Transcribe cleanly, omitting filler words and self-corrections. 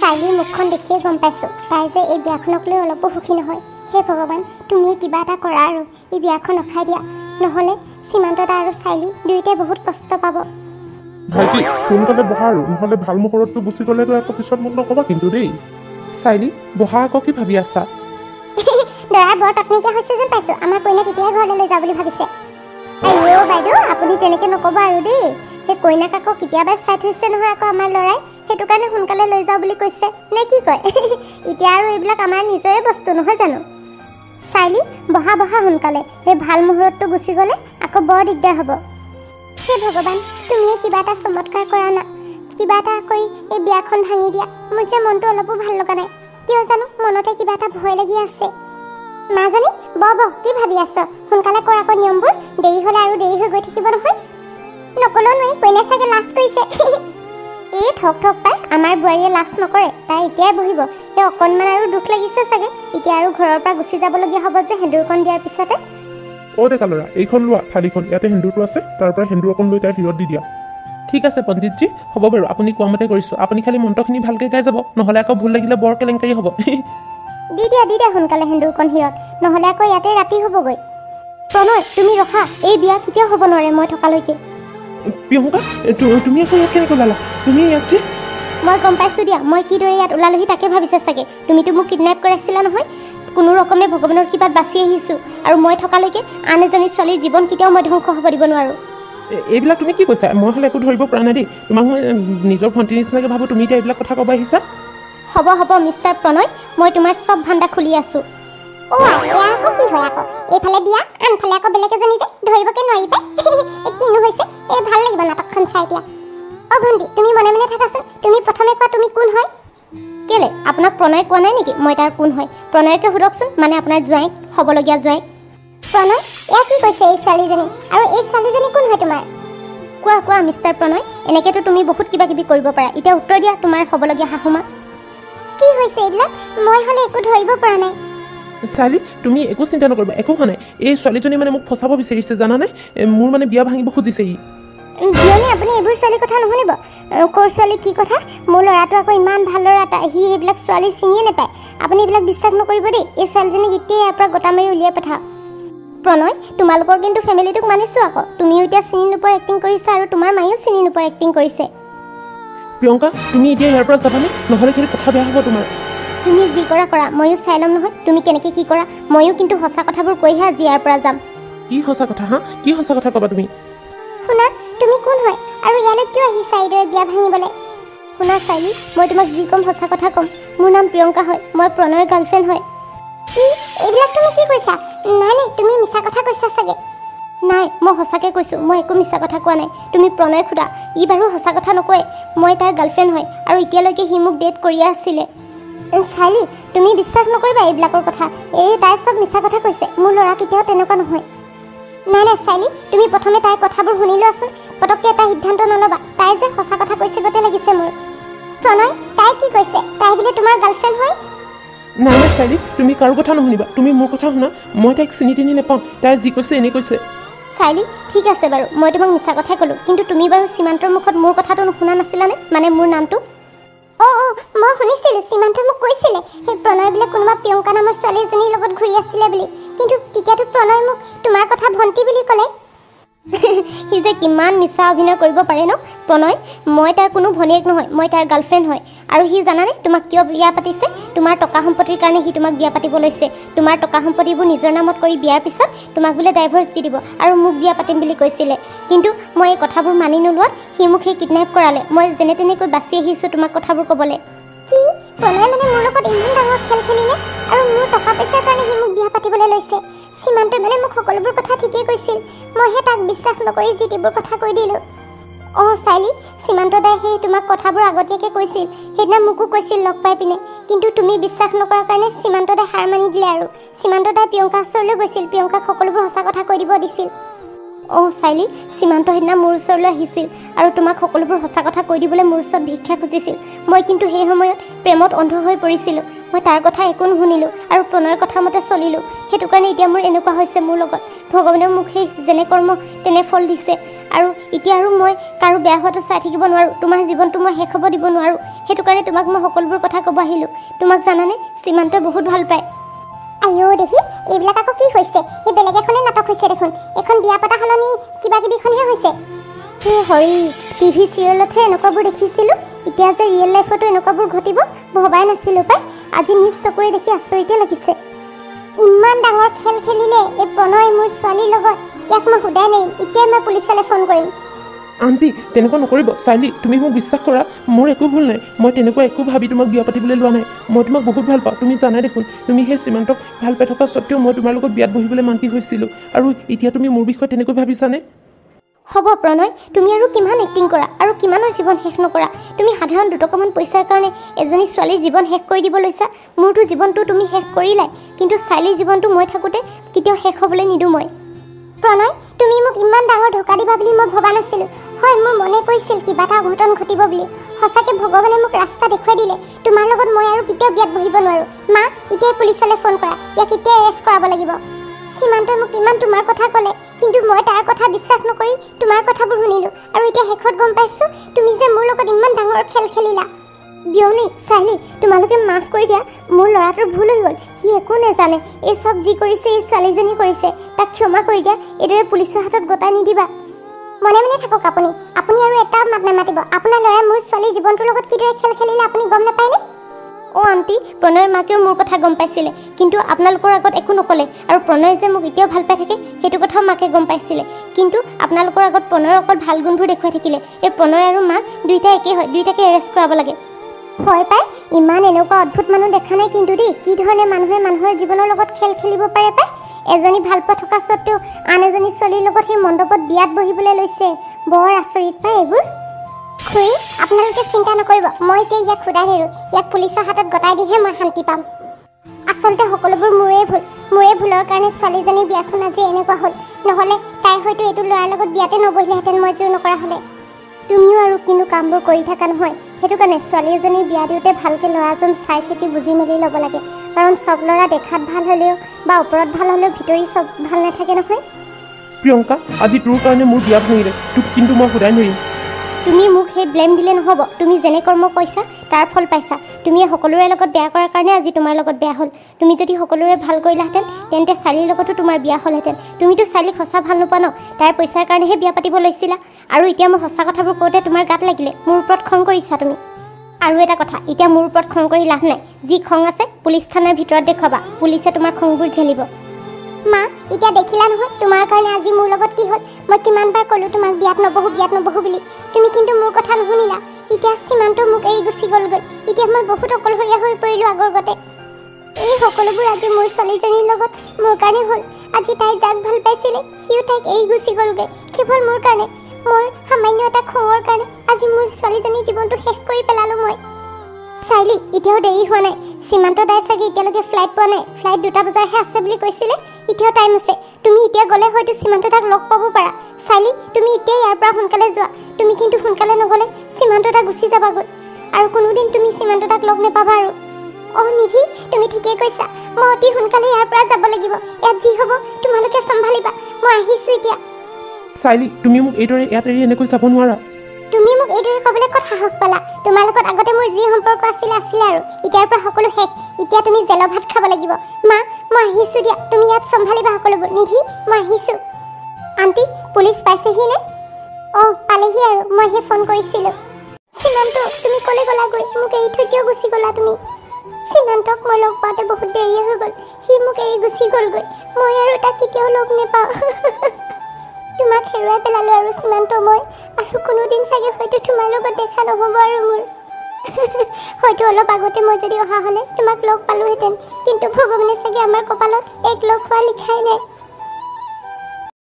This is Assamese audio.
চাইলি মুখখন দেখিয়ে গম পাইছোঁ তাই যে এই বিয়াখনক লৈ অলপো সুখী নহয়। হে ভগৱান, তুমি কিবা এটা কৰা আৰু এই বিয়াখন ৰখাই দিয়া, নহ'লে সীমান্ত দা আৰু চাইলি দুয়োটাই বহুত কষ্ট পাব। ভাইটি সোনকালে বহা আৰু নহ'লে ভাল মুহূৰ্তটো গুচি গ'লেতো আকৌ পিছত মোক নক'বা কিন্তু দেই। চাইলি বহা আকৌ কি ভাবি আছা? দৰা বৰ তকনিকিয়া হৈছে যেন পাইছোঁ। আমাৰ কইনাক এতিয়াই ঘৰলৈ লৈ যাওঁ বুলি ভাবিছে। আইঅ বাইদেউ, আপুনি তেনেকৈ নক'ব আৰু দেই। সেই কইনাক আকৌ কেতিয়াবা চাই থৈছে নহয় আকৌ আমাৰ ল'ৰাই, সেইটো কাৰণে সোনকালে লৈ যাওঁ বুলি কৈছে নে কি কয়? এতিয়া আৰু এইবিলাক আমাৰ নিজৰে বস্তু নহয় জানো? চাইলি বহা বহা সোনকালে, সেই ভাল মুহূৰ্তটো গুচি গ'লে আকৌ বৰ দিগদাৰ হ'ব। হে ভগৱান, তুমিয়ে কিবা এটা চমৎকাৰ কৰা না, কিবা এটা কৰি এই বিয়াখন ভাঙি দিয়া। মোৰ যে মনটো অলপো ভাল লগা নাই, কিয় জানো মনতে কিবা এটা ভয় লাগি আছে। মাজনী বহ কি ভাবি আছ? সোনকালে কৰ আকৌ নিয়মবোৰ, দেৰি হ'লে আৰু দেৰি হৈ গৈ থাকিব নহয়। নকলেও নোৱাৰি, কইনাই চাগে লাজ কৰিছে। এই ঠক ঠক পাই, আমাৰ বোৱাৰীয়ে লাজ নকৰে, তাই এতিয়াই বহিব। সেই অকণমান আৰু দুখ লাগিছে চাগে, এতিয়া আৰু ঘৰৰ পৰা গুচি যাবলগীয়া হ'ব যে সেন্দুৰকণ দিয়াৰ পিছতে। অ' ডেকা ল'ৰা, এইখন লোৱা থালিখন, ইয়াতে সেন্দুৰটো আছে, তাৰ পৰা সেন্দুৰ অকণ লৈ তাইৰ শিৰত দি দিয়া। ঠিক আছে পণ্ডিতজী, হ'ব বাৰু, আপুনি কোৱা মতে কৰিছোঁ। আপুনি খালি মন্ত্ৰখিনি ভালকৈ গাই যাব, নহ'লে আকৌ ভুল লাগিলে বৰ কেলেংকাৰী হ'ব। দি দিয়া সোনকালে সেন্দুৰকণ শিৰত, নহ'লে আকৌ ইয়াতে ৰাতি হ'বগৈ। প্ৰণয় তুমি ৰখা, এই বিয়া কেতিয়াও হ'ব নোৱাৰে মই থকালৈকে। প্ৰিয়ংকা তুমি আকৌ ইয়াত কেনেকৈ ওলালা? তুমি ইয়াত যে? মই গম পাইছোঁ দিয়া, মই কিদৰে ইয়াত ওলালোহি তাকে ভাবিছে চাগে। তুমিতো মোক কিডনেপ কৰাইছিলা নহয়, কোনো ৰকমে ভগৱানৰ কৃপাত বাচি আহিছোঁ, আৰু মই থকালৈকে আন এজনী ছোৱালীৰ জীৱন কেতিয়াও মই ধ্বংস হ'ব দিব নোৱাৰোঁ। এইবিলাক তুমি কি কৈছা? মই হ'লে একো ধৰিব পৰা নাই দেই। তোমাক মই নিজৰ ভণ্টিৰ নিচিনাকৈ ভাবোঁ, তুমি এতিয়া এইবিলাক কথা ক'ব আহিছা? হ'ব মিষ্টাৰ প্ৰণয়, মই তোমাৰ চব ভাণ্ডা খুলি আছোঁ। এয়া আকৌ কি হয় আকৌ? এইফালে বিয়া, আনফালে আকৌ বেলেগ এজনী যে, ধৰিবকে নোৱাৰি পাই। কিনো হৈছে? এই ভাল লাগিব নাটকখন চাই দিয়া। অ' ভণ্টি তুমি মনে মনে থাকাচোন, তুমি প্ৰথমে কোৱা তুমি কোন হয়? কেলে আপোনাক প্ৰণয় কোৱা নাই নেকি মই তাৰ কোন হয়? প্ৰণয়কে সোধকচোন, মানে আপোনাৰ জোঁৱাইক, হ'বলগীয়া জোঁৱাইক। প্ৰণয় এয়া কি কৈছে এই ছোৱালীজনী? আৰু এই ছোৱালীজনী কোন হয় তোমাৰ? কোৱা মিষ্টাৰ প্ৰণয়, এনেকেতো তুমি বহুত কিবা কিবি কৰিব পাৰা, এতিয়া উত্তৰ দিয়া তোমাৰ হ'বলগীয়া শাহুমা। কি হৈছে এইবিলাক? মই হ'লে একো ধৰিব পৰা নাই। চালি তুমি একো চিন্তা নকৰিবা, একো হোৱা নাই। এই ছোৱালীজনী মানে মোক ফচাব বিচাৰিছে জানানে? মোৰ মানে বিয়া ভাঙিব খুজিছে ই। জিৰণি আপুনি এইবোৰ ছোৱালীৰ কথা নুশুনিব। ক'ৰ ছোৱালী কি কথা? মোৰ ল'ৰাটো আকৌ ইমান ভাল ল'ৰা এটা, সি সেইবিলাক ছোৱালী চিনিয়ে নাপায়। আপুনি এইবিলাক বিশ্বাস নকৰিব দেই। এই ছোৱালীজনীক এতিয়াই ইয়াৰ পৰা গোটা মাৰি উলিয়াই পঠা। প্ৰণয় তোমালোকৰ কিন্তু ফেমিলিটোক মানিছোঁ আকৌ, তুমিও এতিয়া চিনি নোপোৱাৰ এক্টিং কৰিছা, আৰু তোমাৰ মায়েও চিনি নোপোৱাৰ এক্টিং কৰিছে। প্ৰিয়ংকা তুমি এতিয়া ইয়াৰ পৰা যাবানে? নহ'লে কিন্তু কথা বেয়া হ'ব তোমাৰ। তুমি যি কৰা ময়ো চাই ল'ম নহয়, তুমি কেনেকৈ কি কৰা। ময়ো কিন্তু সঁচা কথাবোৰ কৈহে আজি ইয়াৰ পৰা যাম। কি সঁচা কথা? কি সঁচা কথা ক'বা তুমি? শুনা, তুমি কোন হয় আৰু ইয়ালৈ কিয় আহিছা এইদৰে বিয়া ভাঙিবলৈ? শুনা চাইলি, মই তোমাক যি ক'ম সঁচা কথা ক'ম। মোৰ নাম প্ৰিয়ংকা হয়, মই প্ৰণয়ৰ গাৰ্লফ্ৰেণ্ড হয়। কি এইবিলাক তুমি কি কৈছা? নাই তুমি মিছা কথা কৈছা চাগে। নাই মই সঁচাকৈ কৈছোঁ, মই একো মিছা কথা কোৱা নাই। তুমি প্ৰণয়ক সোধা, ই বাৰু সঁচা কথা নকয়। মই তাৰ গাৰ্লফ্ৰেণ্ড হয়, আৰু এতিয়ালৈকে সি মোক ডেট কৰিয়ে আছিলে। চাইলি তুমি বিশ্বাস নকৰিবা এইবিলাকৰ কথা, তাই চব মিছা কথা কৈছে। মোৰ ল'ৰা কেতিয়াও তেনেকুৱা নহয়। নাই চাইলি, তুমি প্ৰথমে তাইৰ কথাবোৰ শুনি লোৱাচোন, পটককৈ এটা সিদ্ধান্ত নল'বা। তাই যে সঁচা কথা কৈছে গতে লাগিছে মোৰ। প্ৰণয় তাই কি কৈছে? তাই বোলে তোমাৰ গাৰ্লফ্ৰেণ্ড হয়। নাই চাইলি, তুমি কাৰো কথা নুশুনিবা, তুমি মোৰ কথা শুনা। মই তাইক চিনি তিনি নাপাওঁ, তাই যি কৈছে এনেই কৈছে। চাইলি ঠিক আছে বাৰু, মই তোমাক মিছা কথাই ক'লোঁ, কিন্তু তুমি বাৰু সীমান্তৰ মুখত মোৰ কথাটো নুশুনা নাছিলানে? মানে মোৰ নামটো? মই শুনিছিলোঁ, সীমান্তে মোক কৈছিলে সেই প্ৰণয় বোলে কোনোবা প্ৰিয়ংকা নামৰ ছোৱালী এজনীৰ লগত ঘূৰি আছিলে বুলি, কিন্তু তেতিয়াতো প্ৰণয় মোক তোমাৰ কথা ভণ্টি বুলি ক'লে। সি যে কিমান মিছা অভিনয় কৰিব পাৰে ন প্ৰণয়। মই তাৰ কোনো ভনীয়েক নহয়, মই তাৰ গাৰ্লফ্ৰেণ্ড হয়। আৰু সি জানানে তোমাক কিয় বিয়া পাতিছে? তোমাৰ টকা সম্পত্তিৰ কাৰণে সি তোমাক বিয়া পাতিব লৈছে। তোমাৰ টকা সম্পত্তিবোৰ নিজৰ নামত কৰি বিয়াৰ পিছত তোমাক বোলে ডাইভৰ্চ দি দিব, আৰু মোক বিয়া পাতিম বুলি কৈছিলে। কিন্তু মই এই কথাবোৰ মানি নোলোৱাত সি মোক সেই কিডনেপ কৰালে। মই যেনে তেনেকৈ বাচি আহিছোঁ তোমাক কথাবোৰ ক'বলৈ। কি প্ৰণয় মানে মোৰ লগত ইমান ডাঙৰ খেল খেলিলে, আৰু মোৰ টকা পইচাৰ কাৰণে সি মোক বিয়া পাতিবলৈ লৈছে? সীমান্তই মানে মোক সকলোবোৰ কথা ঠিকেই কৈছিল, মইহে তাক বিশ্বাস নকৰি যি টিবোৰ কথা কৈ দিলোঁ। চাইলি, সীমান্ত দাই সেই তোমাক কথাবোৰ আগতীয়াকৈ কৈছিল, সেইদিনা মোকো কৈছিল লগ পাই পিনে, কিন্তু তুমি বিশ্বাস নকৰাৰ কাৰণে সীমান্ত দাই হাৰ মানি দিলে। আৰু সীমান্ত দাই প্ৰিয়ংকাৰ ওচৰলৈ গৈছিল, প্ৰিয়ংকাক সকলোবোৰ সঁচা কথা কৈ দিব দিছিল। চাইলি, সীমান্ত সেইদিনা মোৰ ওচৰলৈ আহিছিল, আৰু তোমাক সকলোবোৰ সঁচা কথা কৈ দিবলৈ মোৰ ওচৰত ভিক্ষা খুজিছিল। মই কিন্তু সেই সময়ত প্ৰেমত অন্ধ হৈ পৰিছিলোঁ। মই তাৰ কথা একো নুশুনিলোঁ, আৰু প্ৰণয়ৰ কথা মতে চলিলোঁ। সেইটো কাৰণে এতিয়া মোৰ এনেকুৱা হৈছে মোৰ লগত। ভগৱানেও মোক সেই যেনে কৰ্ম তেনে ফল দিছে, আৰু এতিয়া আৰু মই কাৰো বেয়া হোৱাটো চাই থাকিব নোৱাৰোঁ, তোমাৰ জীৱনটো মই শেষ হ'ব দিব নোৱাৰোঁ। সেইটো কাৰণে তোমাক মই সকলোবোৰ কথা ক'ব আহিলোঁ। তোমাক জানানে, সীমান্তই বহুত ভাল পায়। আইঅ দেখি, এইবিলাক আকৌ কি হৈছে? এই বেলেগ এখনে নাটক হৈছে দেখোন। এখন বিয়া পতা সলনি কিবা কিবিখনহে হৈছে। হৰি, টিভি চিৰিয়েলতহে এনেকুৱাবোৰ দেখিছিলোঁ, এতিয়া যে ৰিয়েল লাইফতো এনেকুৱাবোৰ ঘটিব ভবাই নাছিলোঁ পাই। আজি নিজ চকুৰে দেখি আচৰিতে লাগিছে। ইমান ডাঙৰ খেল খেলিলে এই প্ৰণয় মোৰ ছোৱালীৰ লগত। ইয়াক মই সোধাই নাই, এতিয়াই মই পুলিচলৈ ফোন কৰিম। আণ্টি, তেনেকুৱা নকৰিব। চাইলি, তুমি মোক বিশ্বাস কৰা, মোৰ একো ভুল নাই। মই তেনেকুৱা একো ভাবি তোমাক বিয়া পাতিবলৈ লোৱা নাই। মই তোমাক বহুত ভাল পাওঁ, তুমি জানাই দেখোন। তুমি সেই সীমান্তক ভাল পাই থকা স্বত্তেও মই তোমাৰ লগত বিয়াত বহিবলৈ মান্তি হৈছিলোঁ। আৰু এতিয়া তুমি মোৰ বিষয়ে তেনেকৈ ভাবিছানে? হ'ব প্ৰণয়, তুমি আৰু কিমান এক্টিং কৰা আৰু কিমানৰ জীৱন শেষ নকৰা। তুমি সাধাৰণ দুটকামান পইচাৰ কাৰণে এজনী ছোৱালীৰ জীৱন শেষ কৰি দিব লৈছা। মোৰতো জীৱনটো তুমি শেষ কৰিলাই, কিন্তু চাইলিৰ জীৱনটো মই থাকোঁতে কেতিয়াও শেষ হ'বলৈ নিদিওঁ মই। প্ৰণয়, তুমি মোক ইমান ডাঙৰ ধোকা দিবা বুলি মই ভবা নাছিলোঁ। হয়, মোৰ মনে কৈছিল কিবা এটা অঘটন ঘটিব বুলি। সঁচাকৈ ভগৱানে মোক ৰাস্তা দেখুৱাই দিলে। তোমাৰ লগত মই আৰু কেতিয়াও বিয়াত বহিব নোৱাৰোঁ। মা, এতিয়াই পুলিচলৈ ফোন কৰা, ইয়াক এতিয়াই এৰেষ্ট কৰাব লাগিব। সীমান্তই মোক ইমান তোমাৰ কথা ক'লে, কিন্তু মই তাৰ কথা বিশ্বাস নকৰি তোমাৰ কথাবোৰ শুনিলোঁ। আৰু এতিয়া শেষত গম পাইছোঁ তুমি যে মোৰ লগত ইমান ডাঙৰ খেল খেলিলা। বিয়নী, চাইলি, তোমালোকে মাফ কৰি দিয়া। মোৰ ল'ৰাটোৰ ভুল হৈ গ'ল, সি একো নাজানে। এই চব যি কৰিছে এই ছোৱালীজনী কৰিছে, তাক ক্ষমা কৰি দিয়া। এইদৰে পুলিচৰ হাতত গতাই নিদিবা। মনে মনে থাকক আপুনি। আপুনি আৰু এটা মাত নামাতিব। আপোনাৰ ল'ৰাই মোৰ ছোৱালীৰ জীৱনটোৰ লগত কিদৰে খেল খেলিলে আপুনি গম নাপায়নে? অঁ আণ্টি, প্ৰণয়ৰ মাকেও মোৰ কথা গম পাইছিলে, কিন্তু আপোনালোকৰ আগত একো নক'লে। আৰু প্ৰণয় যে মোক এতিয়াও ভাল পাই থাকে সেইটো কথাও মাকে গম পাইছিলে, কিন্তু আপোনালোকৰ আগত প্ৰণয়ৰ অকল ভাল গুণবোৰ দেখুৱাই থাকিলে। এই প্ৰণয় আৰু মাক দুইটা একেই হয়, দুইটাকে এৰেষ্ট কৰাব লাগে। হয় পাই, ইমান এনেকুৱা অদ্ভুত মানুহ দেখা নাই কিন্তু দেই। কি ধৰণে মানুহে মানুহৰ জীৱনৰ লগত খেল খেলিব পাৰে পাই। এজনী ভাল পোৱা থকা স্বত্তেও আন এজনী ছোৱালীৰ লগত সেই মণ্ডপত বিয়াত বহিবলৈ লৈছে। বৰ আচৰিত পাই এইবোৰ। খুৰী, আপোনালোকে চিন্তা নকৰিব, মই এতিয়া ইয়াক সোধাই নেৰোঁ। ইয়াক পুলিচৰ হাতত গতাই দিহে মই শান্তি পাম। আচলতে সকলোবোৰ মোৰে ভুলৰ কাৰণে ছোৱালীজনীৰ বিয়াখন আজি এনেকুৱা হ'ল। নহ'লে তাই হয়তো এইটো ল'ৰাৰ লগত বিয়াতে নবহিলেহেঁতেন মই জোৰ নকৰা হ'লে। তুমিও আৰু কিনো কামবোৰ কৰি থাকা নহয়। সেইটো কাৰণে ছোৱালী এজনীৰ বিয়া দিওঁতে ভালকৈ ল'ৰাজন চাই চিতি বুজি মেলি ল'ব লাগে। কাৰণ চব ল'ৰা দেখাত ভাল হ'লেও বা ওপৰত ভাল হ'লেও ভিতৰি চব ভাল নাথাকে নহয়। প্ৰিয়ংকা, আজি তোৰ কাৰণে মোৰ বিয়া ভাঙিলে, তোক কিন্তু মই সোধাই নোৱাৰিম। তুমি মোক সেই ব্লেম দিলে নহ'ব। তুমি যেনে কৰ্ম কৰিছা তাৰ ফল পাইছা। তুমি সকলোৰে লগত বেয়া কৰাৰ কাৰণে আজি তোমাৰ লগত বেয়া হ'ল। তুমি যদি সকলোৰে ভাল কৰিলাহেঁতেন তেন্তে চাইলিৰ লগতো তোমাৰ বিয়া হ'লহেঁতেন। তুমিতো চাইলিক সঁচা ভাল নোপোৱা ন, তাইৰ পইচাৰ কাৰণেহে বিয়া পাতিব লৈছিলা। আৰু এতিয়া মই সঁচা কথাবোৰ কওঁতে তোমাৰ গাত লাগিলে, মোৰ ওপৰত খং কৰিছা তুমি। আৰু এটা কথা, এতিয়া মোৰ ওপৰত খং কৰি লাভ নাই। যি খং আছে পুলিচ থানাৰ ভিতৰত দেখুৱাবা, পুলিচে তোমাৰ খংবোৰ ঝেলিব। মা, এতিয়া দেখিলা নহয় তোমাৰ কাৰণে আজি মোৰ লগত কি হ'ল। মই কিমানবাৰ ক'লোঁ তোমাক বিয়াত নবহো বুলি, তুমি কিন্তু মোৰ কথা নুশুনিলা। এতিয়া সীমান্ত মোক এৰি গুচি গ'লগৈ। এতিয়া মই বহুত অকলশৰীয়া হৈ পৰিলোঁ আগৰ গতে। এই সকলোবোৰ আজি মোৰ ছোৱালীজনীৰ লগত মোৰ কাৰণে হ'ল। আজি তাই যাক ভাল পাইছিলে সিও তাইক এৰি গুচি গ'লগৈ, কেৱল মোৰ কাৰণে। মোৰ সামান্য এটা খঙৰ কাৰণে আজি মোৰ ছোৱালীজনীৰ জীৱনটো শেষ কৰি পেলালোঁ মই। চাইলি, এতিয়াও দেৰি হোৱা নাই। সীমান্ত দাই চাগে এতিয়ালৈকে ফ্লাইট পোৱা নাই। ফ্লাইট 2টা বজাৰহে আছে বুলি কৈছিলে। এতিয়াও টাইম আছে। তুমি এতিয়া গ'লে হয়তো সীমান্ত দাক লগ পাব পাৰা। চাইলি, তুমি এতিয়া ইয়াৰ পৰা সোনকালে যোৱা। তুমি কিন্তু সোনকালে নগ'লে সীমান্ত দা গুচি যাবাগৈ, আৰু কোনোদিন তুমি সীমান্ত দাক লগ নেপাবা আৰু। অঁ নিধি, তুমি ঠিকেই কৈছা। মই অতি সোনকালে ইয়াৰ পৰা যাব লাগিব। ইয়াত যি হ'ব তোমালোকে চম্ভালিবা। মই আহিছোঁ এতিয়া। চাইলি, তুমি মোক এইদৰে ইয়াত এৰি এনেকৈ যাব নোৱাৰা। তুমি মোক এইদৰে ক'বলৈ ক'ত সাহস পালা? তোমাৰ লগত আগতে মোৰ যি সম্পৰ্ক আছিলে আৰু এতিয়াৰ পৰা সকলো শেষ। এতিয়া তুমি জেলৰ ভাত খাব লাগিব। মা, মই আহিছোঁ দিয়া। তুমি ইয়াত চম্ভালিবা সকলোবোৰ। নিধি, মই আহিছোঁ। আণ্টি, পুলিচ পাইছেহি নে? অঁ, পালেহি আৰু মইহে ফোন কৰিছিলোঁ। সীমান্ত, তুমি ক'লে গ'লাগৈ? মোক এৰি থৈ কিয় গুচি গ'লা তুমি? সীমান্তক মই লগ পাওঁতে বহুত দেৰিয়ে হৈ গ'ল। সি মোক এৰি গুচি গ'লগৈ। মই আৰু তাক কেতিয়াও লগ নেপাওঁ। তোমাক হেৰুৱাই পেলালোঁ আৰু সীমান্ত মই। আৰু কোনোদিন চাগে হয়তো তোমাৰ লগত দেখা নহ'ব আৰু মোৰ। হয়তো অলপ আগতে মই যদি অহা হ'লে তোমাক লগ পালোঁহেঁতেন, কিন্তু ভগৱানে চাগে আমাৰ কপালত এক লগ হোৱা লিখাই নাই।